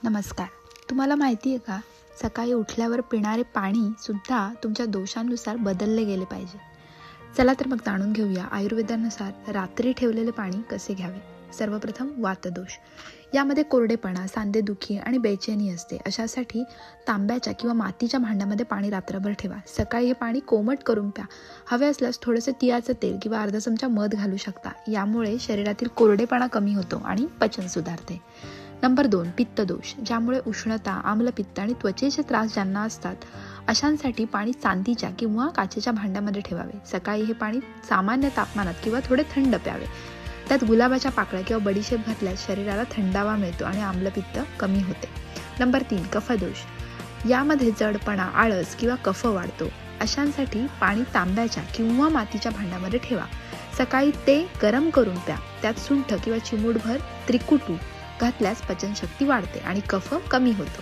नमस्कार. तुम्हाला माहिती आहे का, सकाळी उठल्यावर पिणारे पाणीसुद्धा तुमच्या दोषांनुसार बदलले गेले पाहिजे. चला तर मग जाणून घेऊया आयुर्वेदानुसार रात्री ठेवलेले पाणी कसे घ्यावे. सर्वप्रथम वातदोष. यामध्ये कोरडेपणा, सांधेदुखी आणि बेचैनी असते. अशासाठी तांब्याच्या किंवा मातीच्या भांड्यामध्ये पाणी रात्रभर ठेवा. सकाळी हे पाणी कोमट करून प्या. हवे असल्यास थोडेसे तिळाचं तेल किंवा अर्धा चमचा मध घालू शकता. यामुळे शरीरातील कोरडेपणा कमी होतो आणि पचन सुधारते. नंबर 2, पित्तदोष. ज्यामुळे उष्णता, आम्लपित्त आणि त्वचेचे त्रास ज्यांना असतात अशांसाठी पाणी चांदीच्या किंवा काचेच्या भांड्यामध्ये ठेवावे. सकाळी हे पाणी सामान्य तापमानात किंवा थोडे थंड प्यावे. त्यात गुलाबाच्या पाकळ्या किंवा बडीशेप घातल्यास शरीराला थंडावा मिळतो आणि आम्लपित्त कमी होते. नंबर 3, कफदोष. यामध्ये जडपणा, आळस किंवा कफ वाढतो. अशांसाठी पाणी तांब्याच्या किंवा मातीच्या भांड्यामध्ये ठेवा. सकाळी ते गरम करून प्या. त्यात सुंठ किंवा चिमूटभर त्रिकुटू घातल्यास पचनशक्ती वाढते आणि कफ कमी होतो.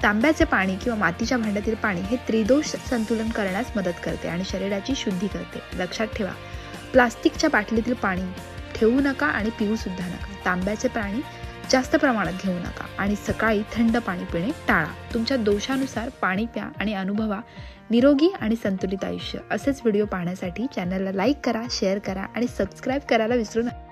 तांब्याचे पाणी किंवा मातीच्या भांड्यातील पाणी हे त्रिदोष संतुलन करण्यास मदत करते आणि शरीराची शुद्धी करते. लक्षात ठेवा, प्लास्टिकच्या बाटलीतील पाणी ठेवू नका आणि पिऊ सुद्धा नका. तांब्याचे पाणी जास्त प्रमाणात घेऊ नका आणि सकाळी थंड पाणी पिणे टाळा. तुमच्या दोषानुसार पाणी प्या आणि अनुभवा निरोगी आणि संतुलित आयुष्य. असेच व्हिडिओ पाहण्यासाठी चॅनलला लाईक करा, शेअर करा आणि सबस्क्राईब करायला विसरू नका.